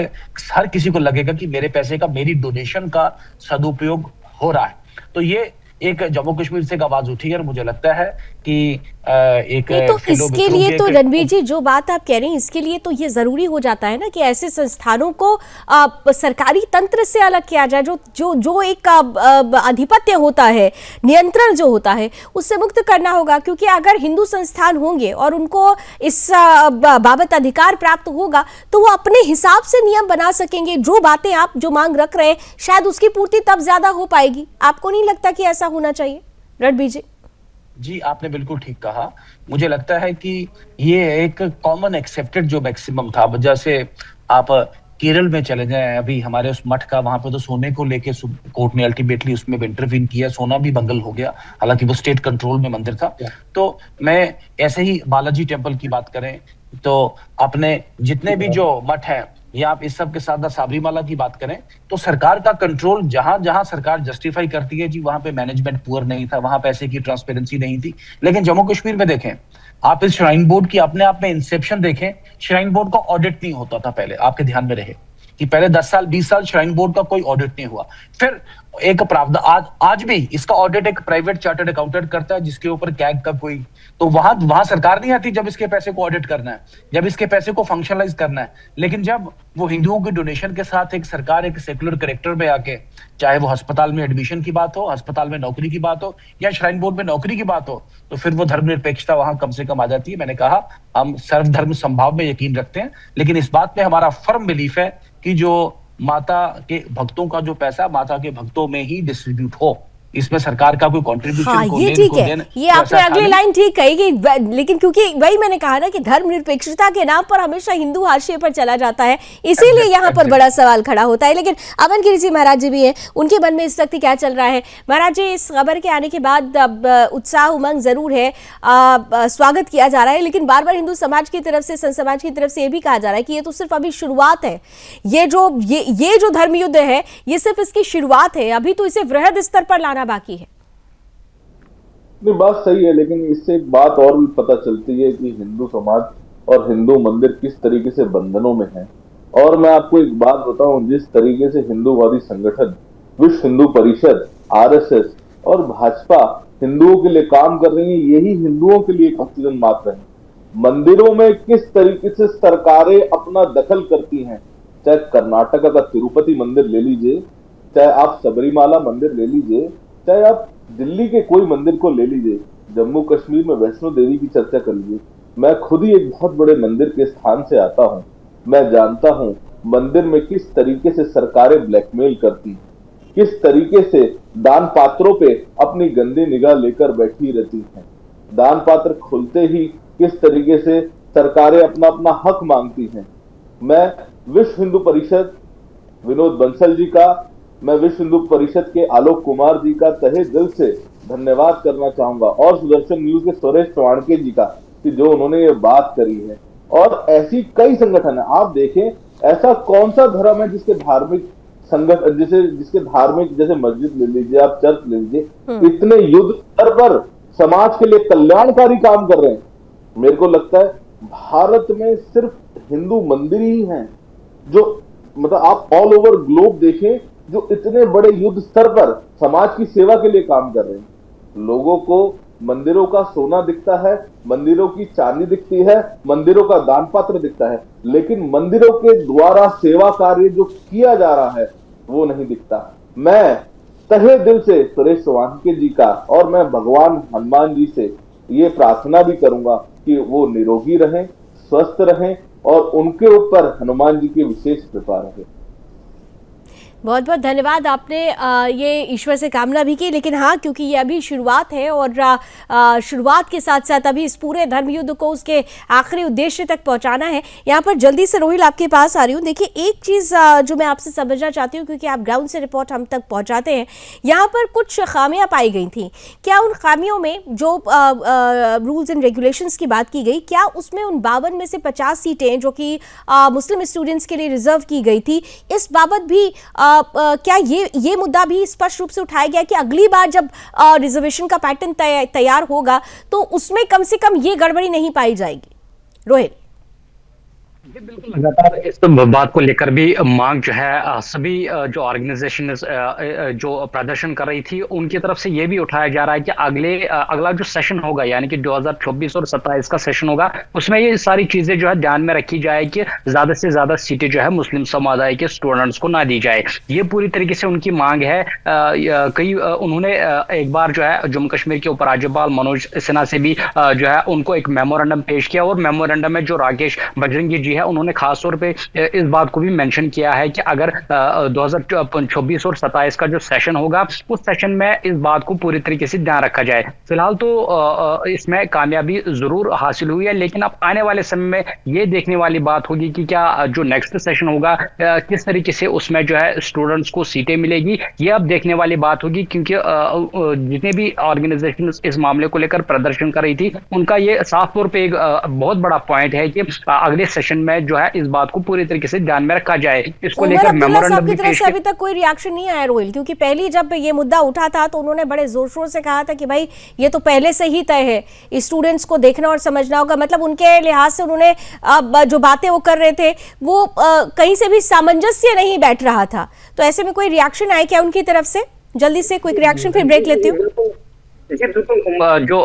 हर किसी को लगेगा कि मेरे पैसे का, मेरी डोनेशन का सदुपयोग हो रहा है। तो ये एक जम्मू कश्मीर से एक आवाज उठी है और मुझे लगता है कि एक तो इसके लिए तो रणवीर जी जो बात आप कह रहे हैं, इसके लिए तो ये जरूरी हो जाता है ना कि ऐसे संस्थानों को सरकारी तंत्र से अलग किया जाए, जो एक आधिपत्य होता है, नियंत्रण जो होता है, उससे मुक्त करना होगा। क्योंकि अगर हिंदू संस्थान होंगे और उनको इस बाबत अधिकार प्राप्त होगा, तो वो अपने हिसाब से नियम बना सकेंगे। जो बातें आप जो मांग रख रहे हैं, शायद उसकी पूर्ति तब ज्यादा हो पाएगी। आपको नहीं लगता कि ऐसा होना चाहिए रणवीर जी? आपने बिल्कुल ठीक कहा। मुझे लगता है कि ये एक कॉमन एक्सेप्टेड जो मैक्सिमम था। जैसे आप केरल में चले जाएं, अभी हमारे उस मठ का, वहां पे तो सोने को लेके कोर्ट ने अल्टीमेटली उसमें इंटरवीन किया, सोना भी बंगल हो गया, हालांकि वो स्टेट कंट्रोल में मंदिर था। तो मैं ऐसे ही बालाजी टेम्पल की बात करें, तो अपने जितने भी जो मठ हैं, या आप इस सब के साथ साबरीमाला की बात करें, तो सरकार का कंट्रोल जहां जहां सरकार जस्टिफाई करती है जी, वहां पे मैनेजमेंट पुअर नहीं था, वहां पैसे की ट्रांसपेरेंसी नहीं थी। लेकिन जम्मू कश्मीर में देखें आप, इस श्राइन बोर्ड की अपने आप में इंसेप्शन देखें, श्राइन बोर्ड का ऑडिट नहीं होता था पहले। आपके ध्यान में रहे कि पहले 10 साल 20 साल श्राइन बोर्ड का कोई ऑडिट नहीं हुआ। फिर एक प्रावधान, आज भी इसका ऑडिट एक प्राइवेट चार्टर्ड अकाउंटेंट करता है, जिसके ऊपर कैग का कोई, तो वहां सरकार नहीं आती जब इसके पैसे को ऑडिट करना है, जब इसके पैसे को फंक्शनलाइज करना है। लेकिन जब वो हिंदुओं के डोनेशन के साथ एक सरकार एक सेकुलर करेक्टर में आके, चाहे वो अस्पताल में एडमिशन की बात हो, अस्पताल में नौकरी की बात हो, या श्राइन बोर्ड में नौकरी की बात हो, तो फिर वो धर्मनिरपेक्षता वहां कम से कम आ जाती है। मैंने कहा हम सर्वधर्म संभाव में यकीन रखते हैं, लेकिन इस बात में हमारा फर्म बिलीफ है कि जो माता के भक्तों का जो पैसा माता के भक्तों में ही डिस्ट्रीब्यूट हो, इसमें सरकार का कोई कंट्रीब्यूशन हाँ, ये ठीक है, ये आपने अगली लाइन ठीक कही, लेकिन क्योंकि वही मैंने कहा ना कि धर्मनिरपेक्षता के नाम पर हमेशा हिंदू हाशिए पर चला जाता है, इसीलिए यहाँ पर बड़ा सवाल खड़ा होता है। लेकिन अमन गिरी जी महाराज जी भी हैं, उनके मन में इस वक्त क्या चल रहा है? महाराज जी, इस खबर के आने के बाद उत्साह उमंग जरूर है, स्वागत किया जा रहा है, लेकिन बार बार हिंदू समाज की तरफ से, संत समाज की तरफ से ये भी कहा जा रहा है कि ये तो सिर्फ अभी शुरुआत है, ये जो धर्मयुद्ध है ये सिर्फ इसकी शुरुआत है, अभी तो इसे वृहद स्तर पर लाना बाकी है। नहीं, बात सही है, लेकिन इससे एक बात और भी पता चलती है कि हिंदू समाज और हिंदू मंदिर किस तरीके से बंधनों में हैं। और मैं आपको एक बात बताऊं, जिस तरीके से हिंदूवादी संगठन विश्व हिंदू परिषद, आरएसएस और भाजपा हिंदुओं के लिए काम कर रही है, यही हिंदुओं के लिए एक ऑक्सीजन मात्र है। मंदिरों में किस तरीके से सरकारें अपना दखल करती हैं, चाहे कर्नाटक का तिरुपति मंदिर ले लीजिए, चाहे आप सबरीमाला मंदिर ले लीजिए, चाहे आप दिल्ली के कोई मंदिर को ले लीजिए, जम्मू कश्मीर में वैष्णो देवी की चर्चा कर लीजिए। मैं खुद ही एक बहुत बड़े मंदिर के स्थान से आता हूं, मैं जानता हूं मंदिर में किस तरीके से सरकारें ब्लैकमेल करती हैं, किस तरीके से दान पात्रों पे अपनी गंदी निगाह लेकर बैठी रहती हैं। दान पात्र खुलते ही किस तरीके से सरकारें अपना अपना हक मांगती हैं। मैं विश्व हिंदू परिषद विनोद बंसल जी का, मैं विश्व हिंदू परिषद के आलोक कुमार जी का तहे दिल से धन्यवाद करना चाहूंगा, और सुदर्शन न्यूज के सुरेश चौहानके जी का, कि जो उन्होंने ये बात करी है। और ऐसी कई संगठन है, आप देखें ऐसा कौन सा धर्म है जिसके धार्मिक संगठन, जिसके धार्मिक, जैसे मस्जिद ले लीजिए, आप चर्च ले लीजिए, इतने युद्ध स्तर पर समाज के लिए कल्याणकारी काम कर रहे हैं। मेरे को लगता है भारत में सिर्फ हिंदू मंदिर ही हैं जो, मतलब आप ऑल ओवर ग्लोब देखें, जो इतने बड़े युद्ध स्तर पर समाज की सेवा के लिए काम कर रहे हैं। लोगों को मंदिरों का सोना दिखता है, मंदिरों की चांदी दिखती है, मंदिरों का दान पात्र दिखता है, लेकिन मंदिरों के द्वारा सेवा कार्य जो किया जा रहा है वो नहीं दिखता। मैं तहे दिल से सुरेश चौहानके जी का और मैं भगवान हनुमान जी से ये प्रार्थना भी करूंगा कि वो निरोगी रहें, स्वस्थ रहें और उनके ऊपर हनुमान जी की विशेष कृपा रहे। बहुत बहुत धन्यवाद। आपने ये ईश्वर से कामना भी की, लेकिन हाँ, क्योंकि ये अभी शुरुआत है और शुरुआत के साथ साथ अभी इस पूरे धर्म युद्ध को उसके आखिरी उद्देश्य तक पहुंचाना है। यहाँ पर जल्दी से रोहिल आपके पास आ रही हूँ। देखिए, एक चीज़ जो मैं आपसे समझना चाहती हूँ, क्योंकि आप ग्राउंड से रिपोर्ट हम तक पहुँचाते हैं, यहाँ पर कुछ खामियाँ पाई गई थी। क्या उन खामियों में जो रूल्स एंड रेगुलेशंस की बात की गई, क्या उसमें उन 52 में से 50 सीटें जो कि मुस्लिम स्टूडेंट्स के लिए रिजर्व की गई थी, इस बाबत भी क्या ये मुद्दा भी स्पष्ट रूप से उठाया गया कि अगली बार जब रिजर्वेशन का पैटर्न तैयार होगा तो उसमें कम से कम ये गड़बड़ी नहीं पाई जाएगी? रोहिल बिल्कुल, लगातार इस बात को लेकर भी मांग जो है सभी जो ऑर्गेनाइजेशन जो प्रदर्शन कर रही थी उनकी तरफ से ये भी उठाया जा रहा है कि अगला जो सेशन होगा, यानी कि 2024 और 27 का सेशन होगा, उसमें ये सारी चीजें जो है ध्यान में रखी जाए कि ज्यादा से ज्यादा सीटें जो है मुस्लिम समुदाय के स्टूडेंट्स को ना दी जाए। ये पूरी तरीके से उनकी मांग है। उन्होंने एक बार जो है जम्मू कश्मीर के उपराज्यपाल मनोज सिन्हा से भी जो है उनको एक मेमोरेंडम पेश किया, और मेमोरेंडम में जो राकेश बजरंगी जी है उन्होंने खास तौर पे इस बात को भी मेंशन किया है कि अगर 2024 और 27 का जो सेशन होगा उस सेशन में इस बात को पूरी तरीके से ध्यान रखा जाए। फिलहाल तो इसमें कामयाबी जरूर हासिल हुई है, लेकिन अब आने वाले समय में ये देखने वाली बात होगी कि क्या जो नेक्स्ट सेशन होगा किस तरीके से उसमें जो है स्टूडेंट्स को सीटें मिलेगी, ये अब देखने वाली बात होगी। क्योंकि जितने भी ऑर्गेनाइजेशन इस मामले को लेकर प्रदर्शन कर रही थी उनका ये साफ तौर पर एक बहुत बड़ा पॉइंट है कि अगले सेशन में जो है इस बात को पूरी तरीके से ध्यान में रखा जाए। इसको लेकर मेमोरेंडम की तरफ से अभी तक कोई रिएक्शन नहीं आया रोहिल, क्योंकि पहली जब ये मुद्दा उठा था तो उन्होंने बड़े जोर शोर से कहा था कि भाई ये तो पहले से ही तय है, स्टूडेंट्स को देखना और समझना होगा। मतलब उनके लिहाज से उन्होंने जो बातें वो कर रहे थे वो कहीं से भी सामंजस्य नहीं बैठ रहा था। तो ऐसे में कोई रिएक्शन आया क्या उनकी तरफ से? जल्दी से क्विक रिएक्शन, फिर ब्रेक लेती हूँ। जो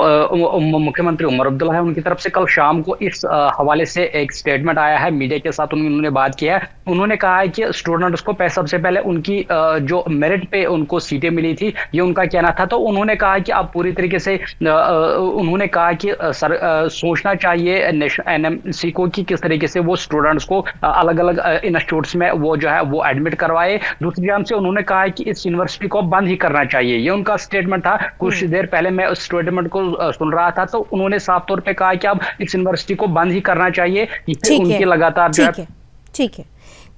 मुख्यमंत्री उमर अब्दुल्ला है उनकी तरफ से कल शाम को इस हवाले से एक स्टेटमेंट आया है, मीडिया के साथ उन्होंने बात किया है। उन्होंने कहा है कि स्टूडेंट्स को सबसे पहले उनकी जो मेरिट पे उनको सीटें मिली थी ये उनका कहना था। तो उन्होंने कहा कि आप पूरी तरीके से उन्होंने कहा कि सोचना चाहिए एनएमसी को कि किस तरीके से वो स्टूडेंट्स को अलग अलग इंस्टीट्यूट्स में वो जो है वो एडमिट करवाए। दूसरी जानब से उन्होंने कहा है कि इस यूनिवर्सिटी को बंद ही करना चाहिए, ये उनका स्टेटमेंट था। कुछ देर पहले मैं उस स्टेटमेंट को सुन रहा था तो उन्होंने साफ तौर पे कहा कि अब इस यूनिवर्सिटी को बंद ही करना चाहिए। उनकी लगातार जो है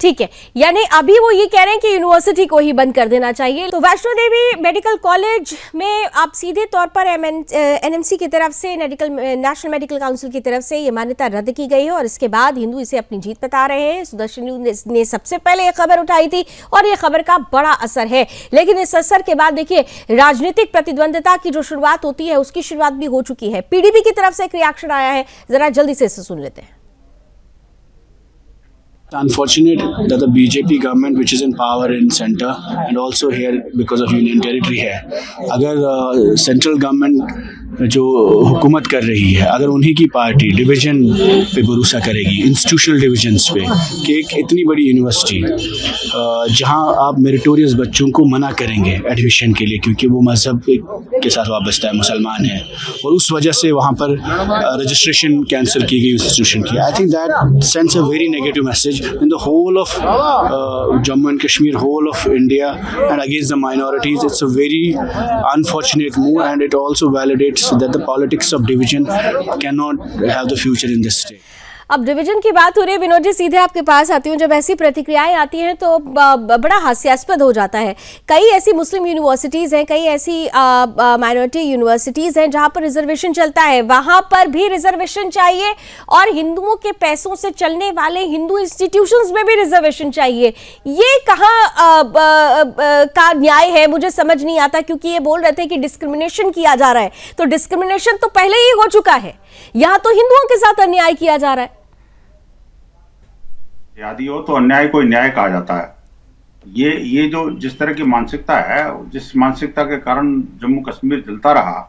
ठीक है, यानी अभी वो ये कह रहे हैं कि यूनिवर्सिटी को ही बंद कर देना चाहिए। तो वैष्णो देवी मेडिकल कॉलेज में आप सीधे तौर पर एनएमसी की तरफ से, नेशनल मेडिकल काउंसिल की तरफ से ये मान्यता रद्द की गई है और इसके बाद हिंदू इसे अपनी जीत बता रहे हैं। सुदर्शन न्यूज ने सबसे पहले ये खबर उठाई थी और ये खबर का बड़ा असर है, लेकिन इस असर के बाद देखिए राजनीतिक प्रतिद्वंदता की जो शुरुआत होती है उसकी शुरुआत भी हो चुकी है। पीडीपी की तरफ से एक रिएक्शन आया है, जरा जल्दी से इसे सुन लेते हैं। It's unfortunate that the BJP government, which is in power in center and also here because of union territory है, अगर central government जो हुकूमत कर रही है, अगर उन्हीं की पार्टी डिवीजन पे भरोसा करेगी, इंस्टीट्यूशनल डिविजन्स पे, कि एक इतनी बड़ी यूनिवर्सिटी जहां आप मेरिटोरियस बच्चों को मना करेंगे एडमिशन के लिए क्योंकि वो मज़हब के साथ वाबस्ता है, मुसलमान है, और उस वजह से वहाँ पर रजिस्ट्रेशन कैंसिल की गई इंस्टीट्यूशन की, I think that sends a very negative message in the whole of Jammu and Kashmir, whole of India, and against the minorities. It's a very unfortunate move, and it also validates that the politics of division cannot have the future in this state. अब division की बात हो रही है, विनोद जी सीधे आपके पास आती हूँ। जब ऐसी प्रतिक्रियाएं आती हैं तो बड़ा हास्यास्पद हो जाता है। कई ऐसी मुस्लिम यूनिवर्सिटीज़ हैं, कई ऐसी माइनॉरिटी यूनिवर्सिटीज़ हैं जहाँ पर रिजर्वेशन चलता है, वहाँ पर भी रिजर्वेशन चाहिए, और हिंदुओं के पैसों से चलने वाले हिंदू इंस्टीट्यूशंस में भी रिजर्वेशन चाहिए। ये कहाँ का न्याय है, मुझे समझ नहीं आता, क्योंकि ये बोल रहे थे कि डिस्क्रिमिनेशन किया जा रहा है, तो डिस्क्रिमिनेशन तो पहले ही हो चुका है, यहाँ तो हिंदुओं के साथ अन्याय किया जा रहा है। यदि हो तो अन्याय को न्याय कहा जाता है। ये जो जिस तरह की मानसिकता है, जिस मानसिकता के कारण जम्मू कश्मीर जलता रहा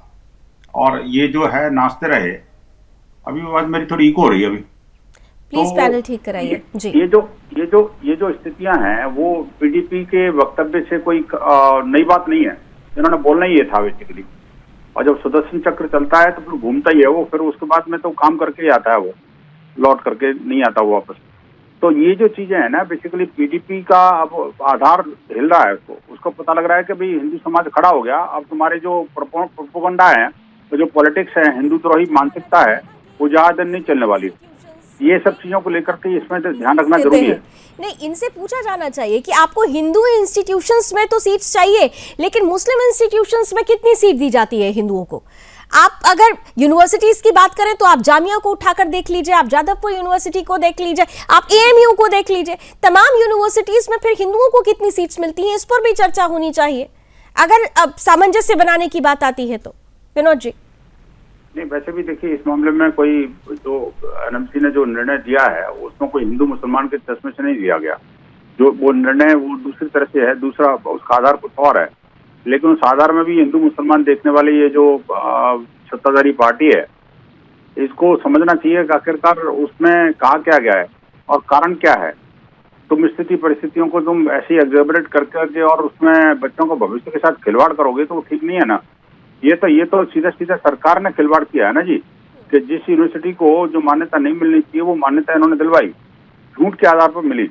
और ये जो है नाचते रहे। अभी आवाज मेरी थोड़ी इको हो रही है अभी, प्लीज पैनल ठीक कराइए जी। ये जो स्थितियां हैं वो पीडीपी के वक्तव्य से कोई नई बात नहीं है, इन्होंने बोलना ही ये था बेसिकली। और जब सुदर्शन चक्र चलता है तो फिर घूमता ही है वो, फिर उसके बाद में तो काम करके ही आता है वो, लौट करके नहीं आता वो वापस। तो ये जो चीजें हैं ना, बेसिकली पीडीपी का अब आधार हिल रहा है, उसको पता लग रहा है कि भाई हिंदू समाज खड़ा हो गया, अब तुम्हारे जो प्रोपोगंडा है, तो जो पॉलिटिक्स है, हिंदुत्वही मानसिकता है, वो ज्यादा दिन नहीं चलने वाली। ये सब चीजों को लेकर के इसमें तो ध्यान रखना जरूरी है। नहीं, इनसे पूछा जाना चाहिए कि आपको हिंदू इंस्टीट्यूशंस में तो सीट्स चाहिए, लेकिन मुस्लिम इंस्टीट्यूशंस में कितनी सीट दी जाती है हिंदुओं को? आप अगर यूनिवर्सिटीज की बात करें तो आप जामिया को उठाकर देख लीजिए, आप जादवपुर यूनिवर्सिटी को देख लीजिए, आप एएमयू को देख लीजिए, तमाम यूनिवर्सिटीज में फिर हिंदुओं को कितनी सीट्स मिलती हैं, इस पर भी चर्चा होनी चाहिए अगर अब सामंजस्य बनाने की बात आती है तो। विनोद जी। नहीं, वैसे भी देखिए इस मामले में कोई जो एनएमसी ने जो निर्णय दिया है उसमें कोई हिंदू मुसलमान के चश्मे से नहीं दिया गया। जो वो निर्णय वो दूसरी तरह से है, दूसरा उसका आधार कुछ और है, लेकिन उस आधार में भी हिंदू मुसलमान देखने वाली ये जो सत्ताधारी पार्टी है, इसको समझना चाहिए कि आखिरकार उसमें कहा क्या गया है और कारण क्या है। तुम स्थिति परिस्थितियों को तुम ऐसे एग्जैबरेट करके और उसमें बच्चों को भविष्य के साथ खिलवाड़ करोगे तो वो ठीक नहीं है ना। ये तो सीधा सीधा सरकार ने खिलवाड़ किया है ना जी, कि जिस यूनिवर्सिटी को जो मान्यता नहीं मिलनी चाहिए वो मान्यता इन्होंने दिलवाई, झूठ के आधार पर मिली,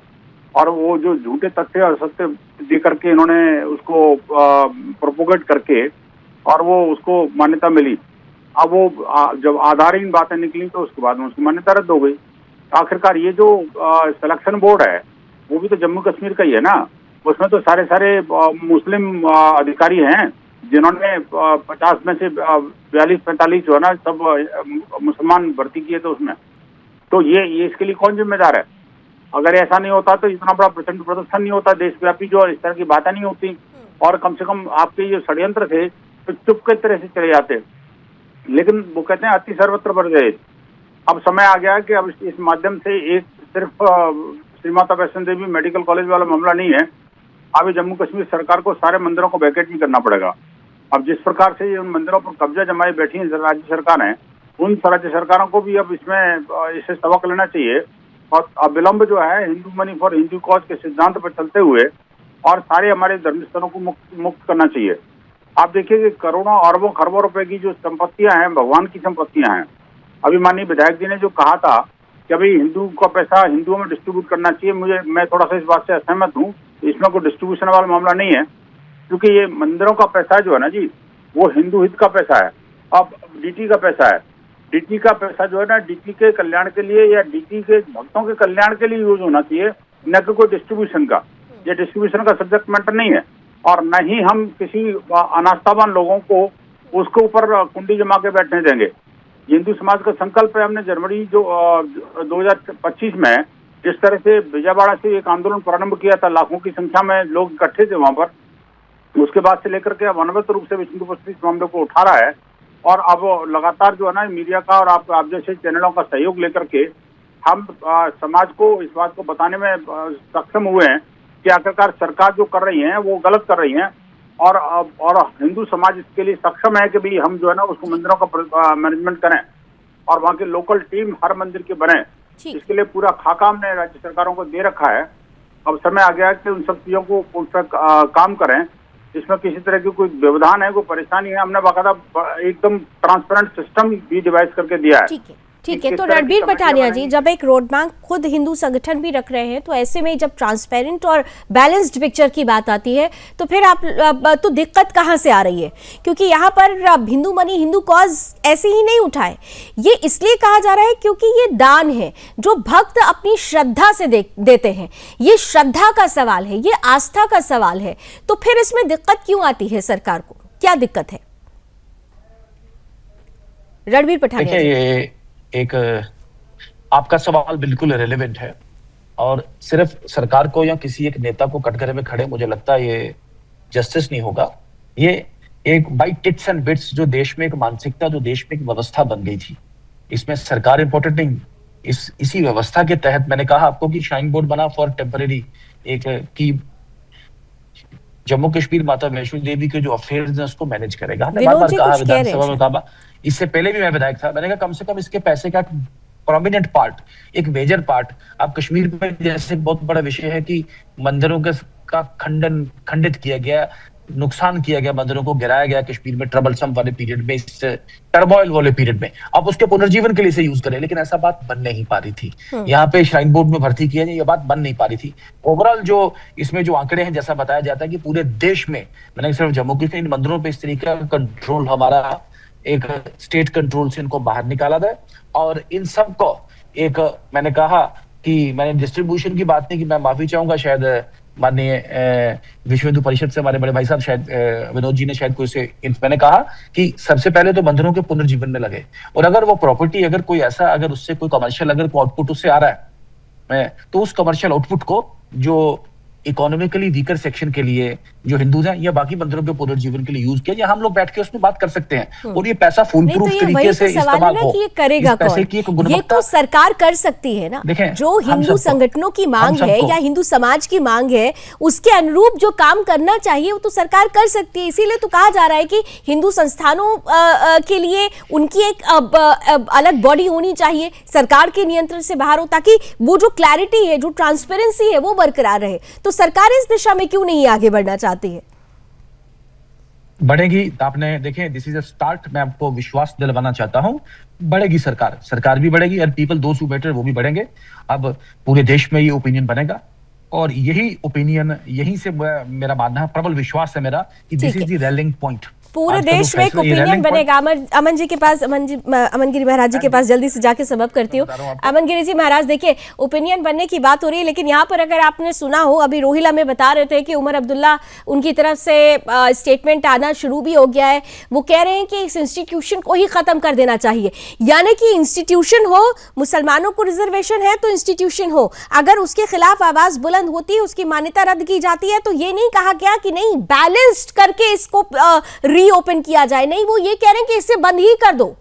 और वो जो झूठे तथ्य और सत्य दे करके इन्होंने उसको प्रोपोगेट करके और वो उसको मान्यता मिली। अब वो जब आधारहीन बातें निकली तो उसके बाद में उसकी मान्यता रद्द हो गई। आखिरकार ये जो सिलेक्शन बोर्ड है वो भी तो जम्मू कश्मीर का ही है ना, उसमें तो सारे मुस्लिम अधिकारी हैं जिन्होंने 50 में से 42-45 जो है ना सब मुसलमान भर्ती किए थे उसमें। तो ये इसके लिए कौन जिम्मेदार है? अगर ऐसा नहीं होता तो इतना बड़ा प्रचंड प्रदर्शन नहीं होता देशव्यापी, जो इस तरह की बातें नहीं होती, और कम से कम आपके ये षड्यंत्र थे तो चुप के तरह से चले जाते। लेकिन वो कहते हैं अति सर्वत्र बरगए। अब समय आ गया कि अब इस माध्यम से एक सिर्फ श्री माता वैष्णो देवी मेडिकल कॉलेज वाला मामला नहीं है, अभी जम्मू कश्मीर सरकार को सारे मंदिरों को वैकेट नहीं करना पड़ेगा। अब जिस प्रकार से उन मंदिरों पर कब्जा जमाए बैठी है राज्य सरकारें, उन राज्य सरकारों को भी अब इससे सबक लेना चाहिए और अविलंब जो है Hindu money for Hindu cause के सिद्धांत पर चलते हुए और सारे हमारे धर्मस्थलों को मुक्त करना चाहिए। आप देखिए कि करोड़ों अरबों खरबों रुपए की जो संपत्तियां हैं भगवान की संपत्तियां हैं। अभी माननीय विधायक जी ने जो कहा था कि अभी हिंदू का पैसा हिंदुओं में डिस्ट्रीब्यूट करना चाहिए, मैं थोड़ा सा इस बात से असहमत हूँ। इसमें कोई डिस्ट्रीब्यूशन वाला मामला नहीं है, क्योंकि ये मंदिरों का पैसा जो है ना जी, वो हिंदू हित का पैसा है। अब डीटी का पैसा है, डीटी का पैसा जो है ना डीटी के कल्याण के लिए या डीटी के भक्तों के कल्याण के लिए यूज होना चाहिए, न कि कोई डिस्ट्रीब्यूशन का। ये डिस्ट्रीब्यूशन का सब्जेक्ट मैटर नहीं है, और न ही हम किसी अनास्थावान लोगों को उसके ऊपर कुंडी जमा के बैठने देंगे। हिंदू समाज का संकल्प है, हमने जनवरी जो 2025 में जिस तरह से विजयवाड़ा से एक आंदोलन प्रारंभ किया था, लाखों की संख्या में लोग इकट्ठे थे वहां पर, उसके बाद से लेकर के अब अनवरत रूप से विष्णु परिषद इस मामले को उठा रहा है। और अब लगातार जो है ना मीडिया का और आप जैसे चैनलों का सहयोग लेकर के हम समाज को इस बात को बताने में सक्षम हुए हैं कि आखिरकार सरकार जो कर रही है वो गलत कर रही है। और हिंदू समाज इसके लिए सक्षम है कि भाई हम जो है ना उसको मंदिरों का मैनेजमेंट करें और वहाँ की लोकल टीम हर मंदिर की बने। इसके लिए पूरा खाका हमने राज्य सरकारों को दे रखा है। अब समय आ गया है कि उन सब चीजों को उन पर काम करें, इसमें किसी तरह की कोई व्यवधान है, कोई परेशानी है, हमने बाकायदा एकदम ट्रांसपेरेंट सिस्टम भी डिवाइस करके दिया है। ठीक है। तो रणबीर पठानिया जी, जब एक रोड मैप खुद हिंदू संगठन भी रख रहे हैं, तो ऐसे में जब ट्रांसपेरेंट और बैलेंस्ड पिक्चर की बात आती है तो फिर आप तो दिक्कत कहाँ से आ रही है? क्योंकि यहाँ पर हिंदू मनी हिंदू कॉज ऐसे ही नहीं उठाए, ये इसलिए कहा जा रहा है क्योंकि ये दान है जो भक्त अपनी श्रद्धा से देते हैं। ये श्रद्धा का सवाल है, ये आस्था का सवाल है, तो फिर इसमें दिक्कत क्यों आती है सरकार को? क्या दिक्कत है रणबीर पठानिया जी? एक आपका सवाल बिल्कुल रेलेवेंट है और सिर्फ सरकार को या किसी एक नेता को कटघरे में खड़े मुझे लगता है ये जस्टिस नहीं होगा। ये एक बाई टिट्स एंड बिट्स जो देश में एक मानसिकता, जो देश में एक व्यवस्था बन गई थी, इसमें सरकार इंपॉर्टेंट नहीं, इसी व्यवस्था के तहत मैंने कहा आपको कि श्राइन बोर्ड बना फॉर टेम्परेरी, एक की जम्मू कश्मीर माता वैष्णो देवी के जो अफेयर्स हैं उसको मैनेज करेगा। हमने बार-बार कहा, विधानसभा में कहा, इससे पहले भी मैं विधायक था, मैंने कहा कम से कम इसके पैसे का प्रोमिनेंट पार्ट, एक मेजर पार्ट, आप कश्मीर में जैसे बहुत बड़ा विषय है कि मंदिरों का खंडित किया गया, नुकसान किया गया, मंदिरों को गिराया गया कश्मीर में ट्रबलसम वाले पीरियड में, इस टर्मोइल वाले पीरियड में, अब उसके पुनर्जीवन के लिए इसे यूज करें, लेकिन ऐसा बात बन नहीं पा रही थी। यहाँ पे श्राइन बोर्ड में भर्ती किया जाए, ये बात बन नहीं पा रही थी। ओवरऑल जो इसमें जो आंकड़े हैं, जैसा बताया जाता है कि पूरे देश में, मैंने सिर्फ जम्मू कश्मीर, इन मंदिरों पे इस तरीके का कंट्रोल, हमारा एक स्टेट कंट्रोल से इनको बाहर निकाला जाए और इन सब को एक, मैंने कहा कि मैंने डिस्ट्रीब्यूशन की बात नहीं की, मैं माफी चाहूंगा, शायद माननीय विश्व हिंदू परिषद से हमारे बड़े भाई साहब शायद विनोद जी ने शायद कोई से, मैंने कहा कि सबसे पहले तो मंदिरों के पुनर्जीवन में लगे, और अगर वो प्रॉपर्टी, अगर कोई ऐसा, अगर उससे कोई कमर्शियल, अगर आउटपुट उससे आ रहा है, तो उस कमर्शियल आउटपुट को जो इकोनॉमिकली वीकर सेक्शन के लिए, जो हिंदू हैं या बाकी मंदिरों के पुनर्जीवन के लिए यूज किया, या हम लोग बैठ के उसमें बात कर सकते हैं और ये पैसा फुल प्रूफ तरीके से इस्तेमाल हो। ये करेगा कौन? ये तो सरकार कर सकती है ना। जो हिंदू संगठनों की मांग है या हिंदू समाज की मांग है, उसके अनुरूप जो काम करना चाहिए वो तो सरकार कर सकती है। इसीलिए तो कहा जा रहा है कि हिंदू संस्थानों के लिए उनकी एक अलग बॉडी होनी चाहिए, सरकार के नियंत्रण से बाहर हो, ताकि वो जो क्लैरिटी है, जो ट्रांसपेरेंसी है, वो बरकरार रहे। तो सरकार इस दिशा में क्यों नहीं आगे बढ़ना चाहती है? बढ़ेगी, आपने देखें, दिस इज अ स्टार्ट। मैं आपको विश्वास दिलवाना चाहता हूं, बढ़ेगी सरकार भी बढ़ेगी और पीपल दोस हु बेटर वो भी बढ़ेंगे। अब पूरे देश में ये ओपिनियन बनेगा और यही ओपिनियन, यहीं से मेरा मानना है, प्रबल विश्वास है मेरा कि this is the railing point. पूरे देश में एक ओपिनियन बनेगा। अमन जी के पास, अमनगिरी महाराज जी के पास जल्दी से जाके सबब करती हूँ। अमनगिरी जी महाराज, देखिए ओपिनियन बनने की बात हो रही है, लेकिन यहाँ पर अगर आपने सुना हो, अभी रोहिला में बता रहे थे कि उमर अब्दुल्ला, उनकी तरफ से स्टेटमेंट आना शुरू भी हो गया है। वो कह रहे हैं कि इस इंस्टीट्यूशन को ही खत्म कर देना चाहिए, यानी कि इंस्टीट्यूशन हो, मुसलमानों को रिजर्वेशन है तो इंस्टीट्यूशन हो, अगर उसके खिलाफ आवाज बुलंद होती है, उसकी मान्यता रद्द की जाती है, तो ये नहीं कहा गया कि नहीं बैलेंस्ड करके इसको रीओपन किया जाए। नहीं, वो ये कह रहे हैं कि इसे बंद ही कर दो।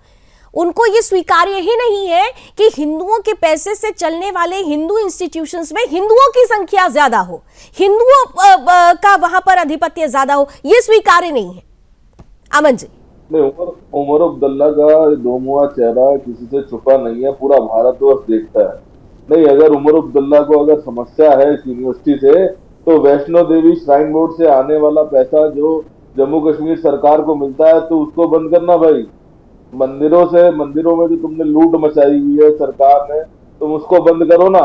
उनको ये स्वीकार्य ही नहीं है कि हिंदुओं के पैसे से चलने वाले हिंदू इंस्टीट्यूशंस में हिंदुओं की संख्या ज्यादा हो, हिंदुओं का वहां पर आधिपत्य ज्यादा हो, ये स्वीकार्य नहीं है। अमन जी, उमर अब्दुल्ला का दो मुआ चेहरा किसी से छुपा नहीं है, पूरा भारतवर्ष देखता है। नहीं, अगर उमर अब्दुल्ला को अगर समस्या है इस यूनिवर्सिटी से, तो वैष्णो देवी श्राइन बोर्ड से आने वाला पैसा जो जम्मू कश्मीर सरकार को मिलता है, तो उसको बंद करना भाई। मंदिरों में जो तुमने लूट मचाई हुई है सरकार ने, तुम उसको बंद करो ना।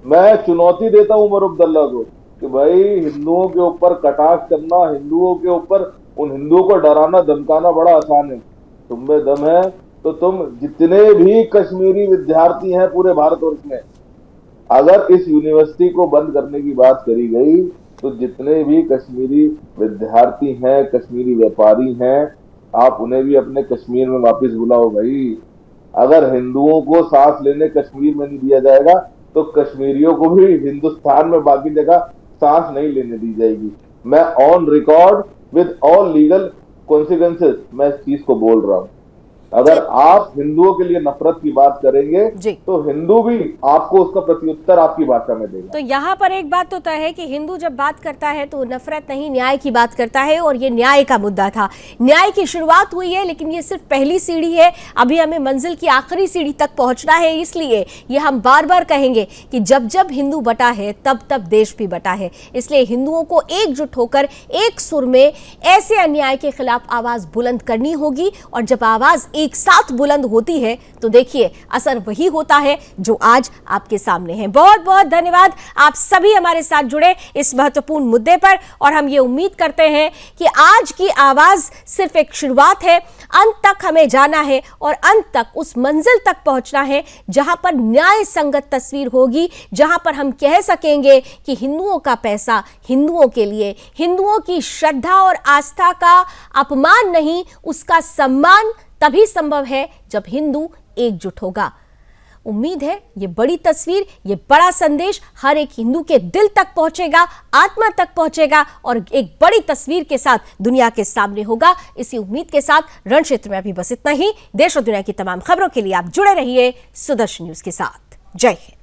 मैं चुनौती देता हूं उमर अब्दुल्ला को कि भाई हिंदुओं के ऊपर कटाक्ष करना, हिंदुओं के ऊपर, उन हिंदुओं को डराना धमकाना बड़ा आसान है। तुम में दम है तो तुम जितने भी कश्मीरी विद्यार्थी हैं पूरे भारतवर्ष में, अगर इस यूनिवर्सिटी को बंद करने की बात करी गई, तो जितने भी कश्मीरी विद्यार्थी हैं, कश्मीरी व्यापारी हैं, आप उन्हें भी अपने कश्मीर में वापस बुलाओ भाई। अगर हिंदुओं को सांस लेने कश्मीर में नहीं दिया जाएगा, तो कश्मीरियों को भी हिंदुस्तान में बाकी जगह सांस नहीं लेने दी जाएगी। मैं on record with all legal consequences मैं इस चीज को बोल रहा हूँ। अगर आप हिंदुओं के लिए नफरत की बात करेंगे तो हिंदू भी आपको उसका प्रत्युत्तर आपकी भाषा में देगा। तो यहाँ पर एक बात तो तय है कि हिंदू जब बात करता है तो नफरत नहीं, न्याय की बात करता है, और ये न्याय का मुद्दा था। न्याय की शुरुआत हुई है, लेकिन ये सिर्फ पहली सीढ़ी है। अभी हमें मंजिल की आखिरी सीढ़ी तक पहुंचना है। इसलिए ये हम बार बार कहेंगे कि जब जब हिंदू बटा है तब तब देश भी बटा है। इसलिए हिंदुओं को एकजुट होकर एक सुर में ऐसे अन्याय के खिलाफ आवाज बुलंद करनी होगी, और जब आवाज एक साथ बुलंद होती है तो देखिए असर वही होता है जो आज आपके सामने है। बहुत बहुत धन्यवाद आप सभी हमारे साथ जुड़े इस महत्वपूर्ण मुद्दे पर, और हम ये उम्मीद करते हैं कि आज की आवाज सिर्फ एक शुरुआत है। अंत तक हमें जाना है और अंत तक उस मंजिल तक पहुंचना है जहां पर न्याय संगत तस्वीर होगी, जहां पर हम कह सकेंगे कि हिंदुओं का पैसा हिंदुओं के लिए, हिंदुओं की श्रद्धा और आस्था का अपमान नहीं, उसका सम्मान तभी संभव है जब हिंदू एकजुट होगा। उम्मीद है ये बड़ी तस्वीर, ये बड़ा संदेश हर एक हिंदू के दिल तक पहुंचेगा, आत्मा तक पहुंचेगा, और एक बड़ी तस्वीर के साथ दुनिया के सामने होगा। इसी उम्मीद के साथ रण क्षेत्र में अभी बस इतना ही। देश और दुनिया की तमाम खबरों के लिए आप जुड़े रहिए सुदर्शन न्यूज के साथ। जय हिंद।